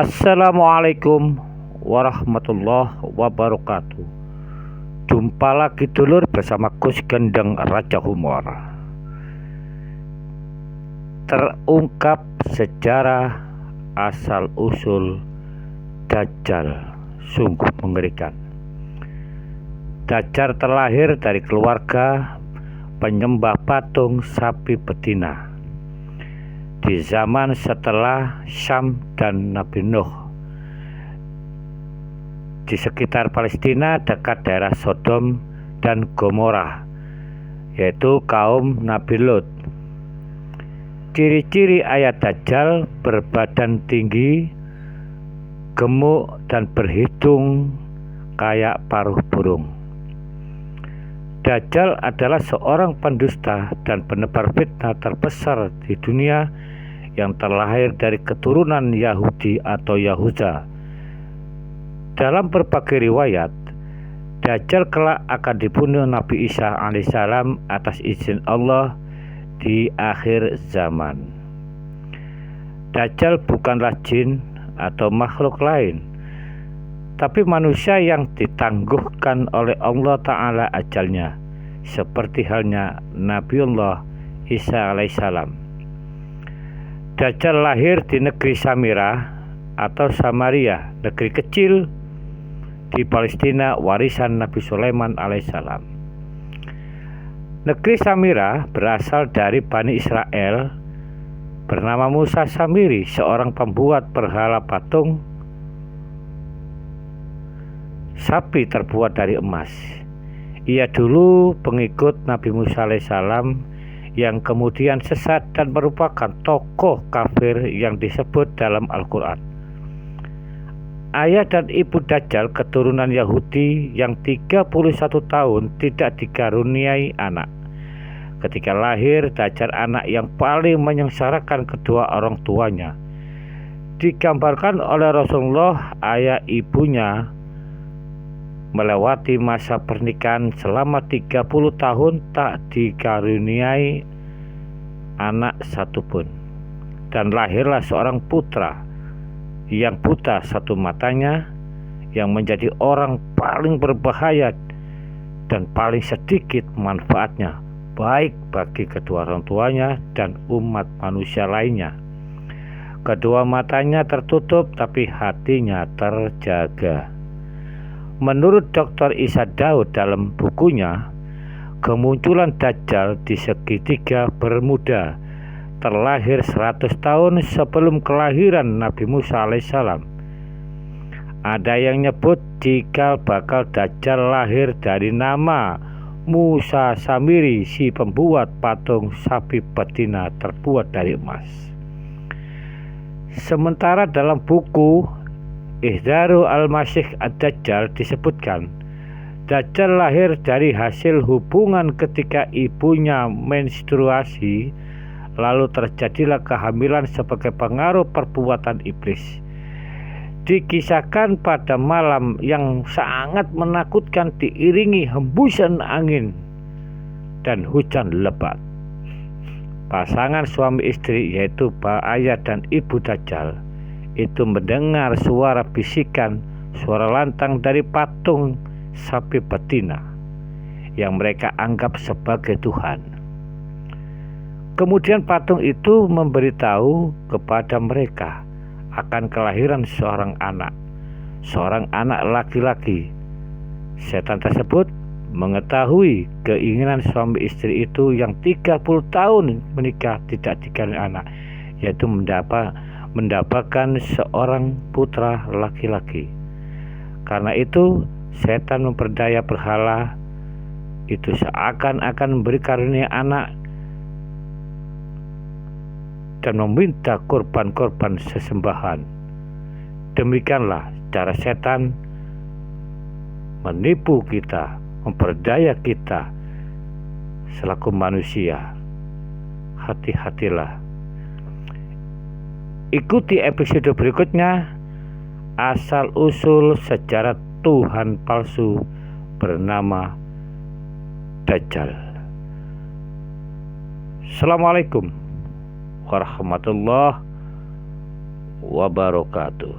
Assalamualaikum warahmatullahi wabarakatuh. Jumpa lagi dulur bersama Gus Gendeng Raja Humor. Terungkap sejarah asal-usul Dajjal, sungguh mengerikan. Dajjal terlahir dari keluarga penyembah patung sapi betina di zaman setelah Syam dan Nabi Nuh, di sekitar Palestina dekat daerah Sodom dan Gomora, yaitu kaum Nabi Lot. Ciri-ciri ayat Dajjal: berbadan tinggi, gemuk, dan berhidung kayak paruh burung. Dajjal adalah seorang pendusta dan penebar fitnah terbesar di dunia yang terlahir dari keturunan Yahudi atau Yahuda. Dalam berbagai riwayat, Dajjal kelak akan dibunuh Nabi Isa alaihissalam atas izin Allah di akhir zaman. Dajjal bukanlah jin atau makhluk lain, tapi manusia yang ditangguhkan oleh Allah Ta'ala ajalnya, seperti halnya Nabiullah Isa alaihissalam. Dajjal lahir di negeri Samira atau Samaria, negeri kecil di Palestina warisan Nabi Sulaiman alaihissalam. Negeri Samira berasal dari Bani Israel bernama Musa Samiri, seorang pembuat berhala patung sapi terbuat dari emas. Ia dulu pengikut Nabi Musa alaihissalam yang kemudian sesat dan merupakan tokoh kafir yang disebut dalam Al-Quran. Ayah dan ibu Dajjal keturunan Yahudi yang 31 tahun tidak dikaruniai anak. Ketika lahir, Dajjal anak yang paling menyengsarakan kedua orang tuanya. Digambarkan oleh Rasulullah, ayah ibunya melewati masa pernikahan selama 30 tahun tak dikaruniai anak satupun, dan lahirlah seorang putra yang buta satu matanya, yang menjadi orang paling berbahaya dan paling sedikit manfaatnya, baik bagi kedua orang tuanya dan umat manusia lainnya. Kedua matanya tertutup tapi hatinya terjaga. Menurut Dr. Isa Daud dalam bukunya, kemunculan Dajjal di segitiga Bermuda terlahir 100 tahun sebelum kelahiran Nabi Musa alaihissalam. Ada yang nyebut jika bakal Dajjal lahir dari nama Musa Samiri, si pembuat patung sapi betina terbuat dari emas. Sementara dalam buku Ihdaru al-Masih ad-Dajjal disebutkan, Dajjal lahir dari hasil hubungan ketika ibunya menstruasi, lalu terjadilah kehamilan sebagai pengaruh perbuatan iblis. Dikisahkan pada malam yang sangat menakutkan diiringi hembusan angin dan hujan lebat. Pasangan suami istri, yaitu ayah dan ibu Dajjal, itu mendengar suara bisikan, suara lantang dari patung sapi betina yang mereka anggap sebagai Tuhan. Kemudian patung itu memberitahu kepada mereka akan kelahiran seorang anak laki-laki. Setan tersebut mengetahui keinginan suami istri itu yang 30 tahun menikah tidak dikaruniai anak, yaitu mendapatkan seorang putra laki-laki. Karena itu setan memperdaya berhala itu seakan-akan memberi karunia anak dan meminta korban-korban sesembahan. Demikianlah cara setan menipu kita, memperdaya kita selaku manusia. Hati-hatilah. Ikuti episode berikutnya, asal-usul sejarah Tuhan palsu bernama Dajjal. Assalamualaikum warahmatullahi wabarakatuh.